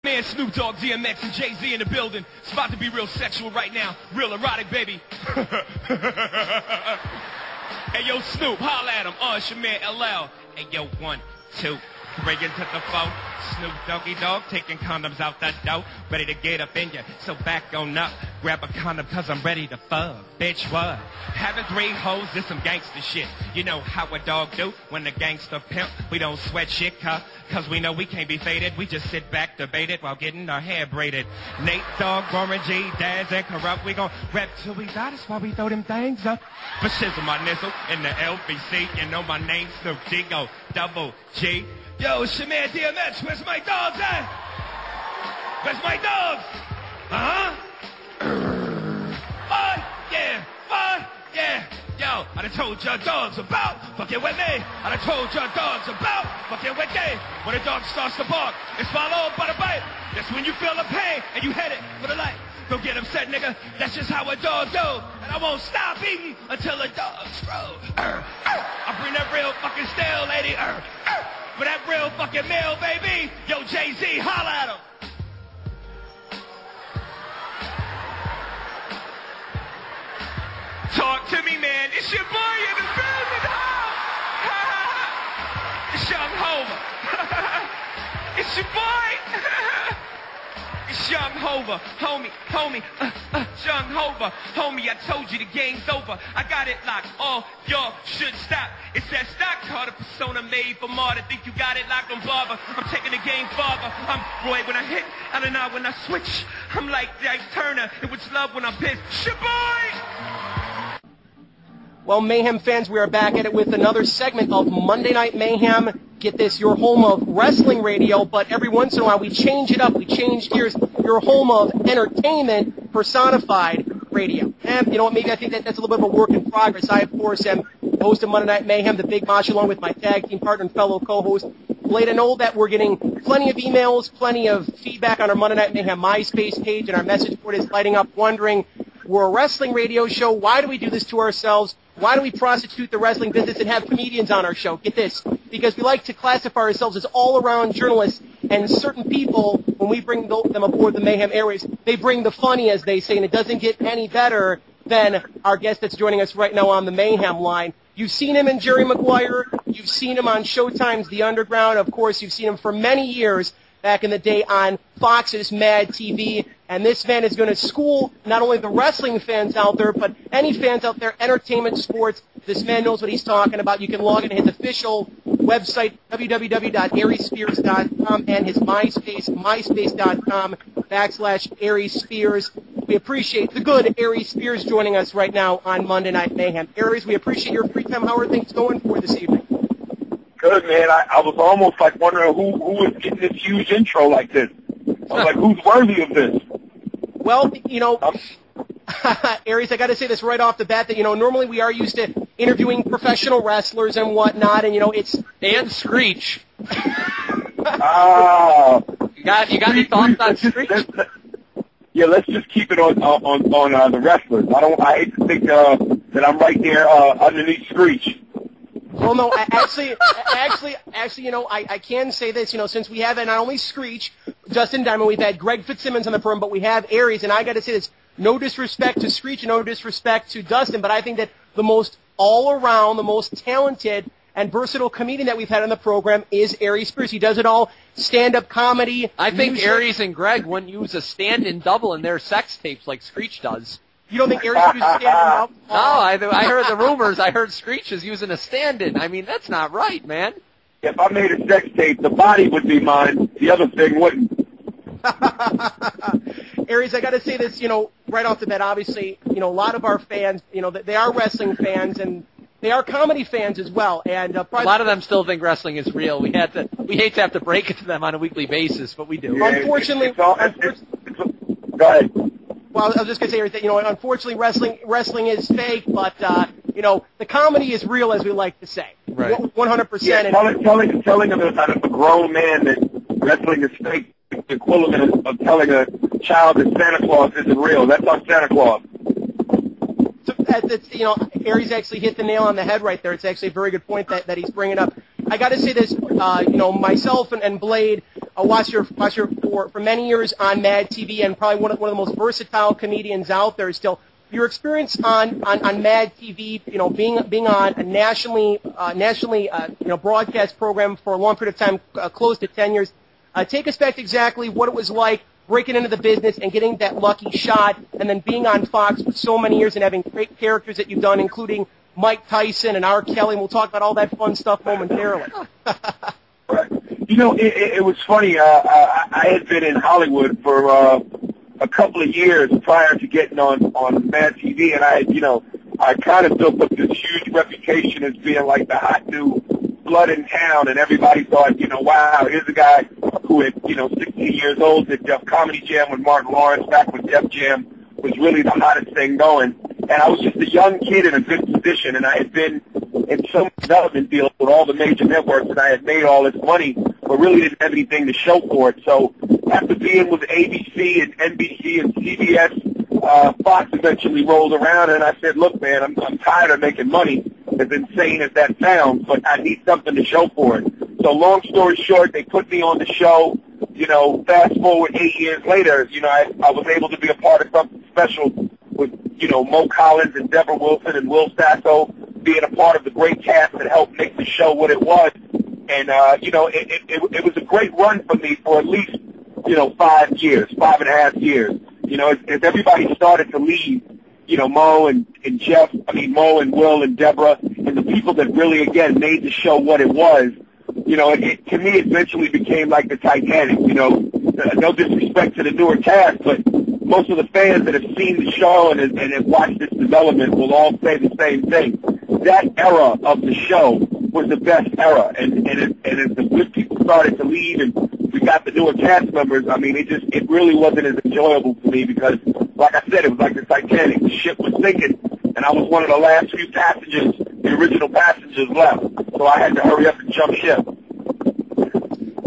Man, Snoop Dogg, DMX, and Jay-Z in the building. It's about to be real sexual right now. Real erotic, baby. Hey, yo, Snoop, holla at him. It's your man, LL. Hey, yo, 1, 2, bring it to the phone. Snoop Doggy Dogg, taking condoms out that dough. Ready to get up in ya, so back on up. Grab a condom, cause I'm ready to fuck. Bitch, what? Having 3 hoes is some gangster shit. You know how a dog do when the gangster pimp. We don't sweat shit, cause we know we can't be faded. We just sit back, debate it while getting our hair braided. Nate Dogg, Warren G, Daz, and Corrupt. We gon' rap till we die, that's why we throw them things up. For shizzle my nizzle in the LBC. You know my name's Snoop G-O, double G. Yo, it's your man DMX. Where's my dogs at? Where's my dogs? Fun, yeah, fun, yeah. Yo, I done told your dogs about fucking with me. I done told your dogs about fucking with me. When a dog starts to bark, it's followed by the bite. That's when you feel the pain and you head it for the light. Don't get upset, nigga. That's just how a dog goes. And I won't stop eating until the dogs grow. I bring that real fucking stale, lady. For that real fucking meal, baby. Yo, Jay-Z, holla at him. Talk to me, man. It's your boy in the building. It's Young Hova. It's your boy. It's Young Hova. Homie. Young Hova. Homie, I told you the game's over. I got it locked. All y'all should stop. It's that stock car, the persona made for Marta. Think you got it locked on barber. I'm taking the game farther. I'm Roy when I hit. I don't know when I switch. I'm like Turner. It was love when I'm pissed. It's your boy. Well, Mayhem fans, we are back at it with another segment of Monday Night Mayhem. Get this, your home of wrestling radio, but every once in a while we change it up. We change gears. Your home of entertainment personified radio. And you know what, maybe I think that's a little bit of a work in progress. I, of course, am the host of Monday Night Mayhem, the Big Mosh, along with my tag team partner and fellow co-host, Blade. I know that we're getting plenty of emails, plenty of feedback on our Monday Night Mayhem MySpace page, and our message board is lighting up, wondering, we're a wrestling radio show. Why do we do this to ourselves? Why do we prostitute the wrestling business and have comedians on our show? Get this, because we like to classify ourselves as all-around journalists, and certain people, when we bring them aboard the Mayhem Airways, they bring the funny, as they say, and it doesn't get any better than our guest that's joining us right now on the Mayhem line. You've seen him in Jerry Maguire. You've seen him on Showtime's The Underground. Of course, you've seen him for many years back in the day on Fox's Mad TV. And this man is going to school not only the wrestling fans out there, but any fans out there, entertainment, sports. This man knows what he's talking about. You can log into his official website, www.ariesspears.com, and his MySpace, myspace.com/Aries Spears. We appreciate the good Aries Spears joining us right now on Monday Night Mayhem. Aries, we appreciate your free time. How are things going for this evening? Good, man. I was almost like wondering who was getting this huge intro like this. I was like, who's worthy of this? Well, you know, Aries, I got to say this right off the bat that, you know, normally we are used to interviewing professional wrestlers and whatnot, and, you know, it's... And Screech. You got any thoughts on Screech? Yeah, let's just keep it on the wrestlers. I hate to think that I'm right there underneath Screech. Well, no, actually, you know, I can say this, you know, since we have not only Screech, Justin Diamond, we've had Greg Fitzsimmons on the program, but we have Aries, and I got to say this, no disrespect to Screech, no disrespect to Dustin, but I think that the most all-around, the most talented and versatile comedian that we've had on the program is Aries Spears. He does it all, stand-up comedy. I think Aries and Greg wouldn't use a stand-in double in their sex tapes like Screech does. You don't think Aries uses stand-in double? No, I heard the rumors. I heard Screech is using a stand-in. I mean, that's not right, man. If I made a sex tape, the body would be mine. The other thing wouldn't. Aries, I got to say this, you know, right off the bat, obviously, you know, a lot of our fans, you know, they are wrestling fans and they are comedy fans as well. And a lot of them still think wrestling is real. We hate to have to break it to them on a weekly basis, but we do. Yeah, unfortunately, go ahead. Well, I was just going to say, Aries, that, you know, unfortunately, wrestling is fake, but, you know, the comedy is real, as we like to say. Right. 100%. Yeah, telling a grown man that wrestling is fake, the equivalent of telling a child that Santa Claus isn't real. That's on Santa Claus. So, you know, Aries actually hit the nail on the head right there. It's actually a very good point that he's bringing up. I got to say this, you know, myself and Blade watched your for many years on Mad TV, and probably one of the most versatile comedians out there still. Your experience on Mad TV, being on a nationally broadcast program for a long period of time, close to 10 years. Take us back to exactly what it was like breaking into the business and getting that lucky shot, and then being on Fox for so many years and having great characters that you've done, including Mike Tyson and R. Kelly. And we'll talk about all that fun stuff momentarily. Right. It was funny. I had been in Hollywood for a couple of years prior to getting on Mad TV, and I kind of built up this huge reputation as being like the hot new blood in town, and everybody thought, wow, here's a guy who at 16 years old did Def Comedy Jam with Martin Lawrence back when Def Jam was really the hottest thing going. And I was just a young kid in a good position, and I had been in some development deals with all the major networks, and I had made all this money, but really didn't have anything to show for it. So after being with ABC and NBC and CBS, Fox eventually rolled around, and I said, look, man, I'm tired of making money, as insane as that sounds, but I need something to show for it. So long story short, they put me on the show. Fast forward 8 years later, I was able to be a part of something special with, Mo Collins and Deborah Wilson and Will Sasso being a part of the great cast that helped make the show what it was. And, it was a great run for me for at least, 5 years, 5.5 years. As everybody started to leave, Mo and Mo and Will and Deborah and the people that really, again, made the show what it was, to me, it eventually became like the Titanic, no disrespect to the newer cast, but most of the fans that have seen the show and have watched this development will all say the same thing. That era of the show was the best era, and as the good people started to leave and we got the newer cast members, it really wasn't as enjoyable for me because, like I said, it was like the Titanic. The ship was sinking, and I was one of the last few passengers, the original passengers left, so I had to hurry up and jump ship.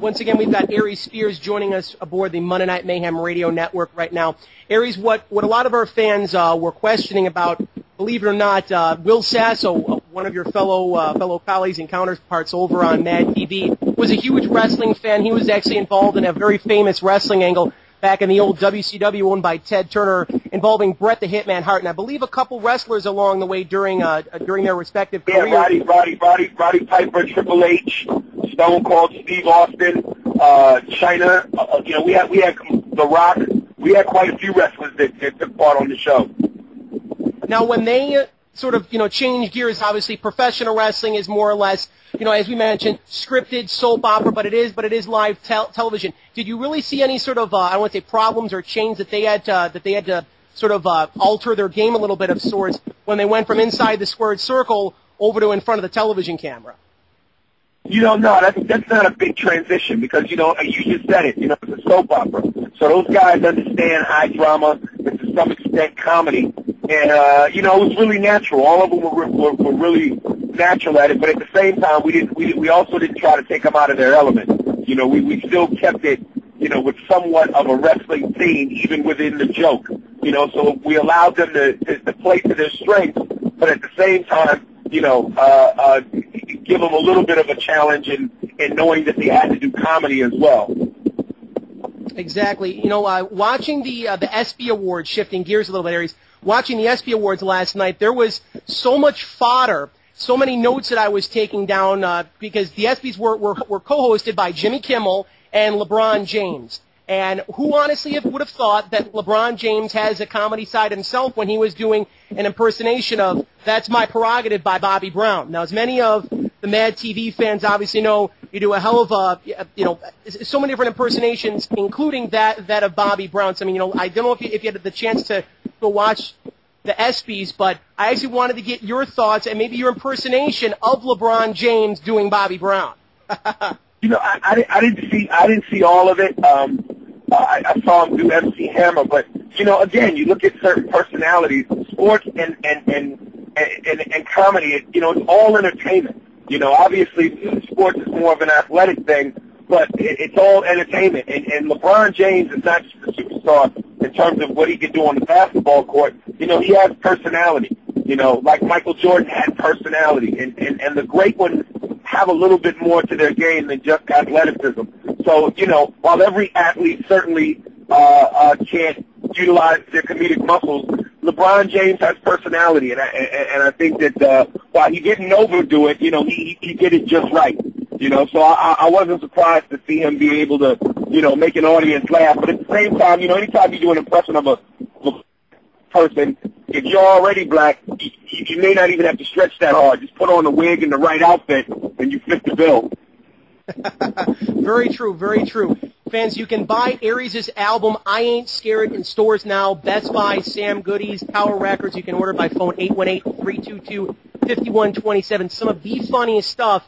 Once again, we've got Aries Spears joining us aboard the Monday Night Mayhem radio network right now. Aries, what a lot of our fans were questioning about, believe it or not, Will Sasso, one of your fellow colleagues and counterparts over on Mad TV, was a huge wrestling fan. He was actually involved in a very famous wrestling angle back in the old WCW owned by Ted Turner, involving Bret the Hitman Hart, and I believe a couple wrestlers along the way during their respective careers. Yeah, Roddy Piper, Triple H, Stone Cold Steve Austin, China. We had The Rock. We had quite a few wrestlers that took part on the show. Now, when they sort of change gears, obviously professional wrestling is more or less, as we mentioned, scripted soap opera, but it is live television. Did you really see any sort of I don't want to say problems or change that they had to sort of alter their game a little bit of sorts when they went from inside the squared circle over to in front of the television camera? No, that's not a big transition because, you just said it, it's a soap opera. So those guys understand high drama and to some extent comedy. And, it was really natural. All of them were really natural at it, but at the same time, we also didn't try to take them out of their element. We still kept it, with somewhat of a wrestling theme, even within the joke. So we allowed them to play to their strengths, but at the same time, give them a little bit of a challenge in knowing that they had to do comedy as well. Exactly. Watching the ESPY Awards, shifting gears a little bit, Aries, watching the ESPY Awards last night, there was so much fodder, so many notes that I was taking down because the ESPYs were co-hosted by Jimmy Kimmel and LeBron James. And who honestly would have thought that LeBron James has a comedy side himself when he was doing an impersonation of That's My Prerogative by Bobby Brown. Now, as many of the Mad TV fans obviously know, you do a hell of so many different impersonations, including that of Bobby Brown. So, I don't know if you had the chance to go watch the ESPYs, but I actually wanted to get your thoughts and maybe your impersonation of LeBron James doing Bobby Brown. I didn't see all of it. I saw him do MC Hammer, but again, you look at certain personalities, sports and comedy. It's all entertainment. Obviously, sports is more of an athletic thing, but it's all entertainment. And LeBron James is not just a superstar in terms of what he can do on the basketball court. He has personality. Like Michael Jordan had personality, and the great ones have a little bit more to their game than just athleticism. So, you know, while every athlete certainly can't utilize their comedic muscles, LeBron James has personality, and I think that while he didn't overdo it, you know, he did it just right. You know, so I wasn't surprised to see him be able to, you know, make an audience laugh. But at the same time, you know, anytime you do an impression of a person, if you're already black, you may not even have to stretch that hard. Just put on the wig and the right outfit, and you fit the bill. Very true, very true. Fans, you can buy Aries' album, I Ain't Scared, in stores now. Best Buy, Sam Goodies, Tower Records. You can order by phone 818-322-5127. Some of the funniest stuff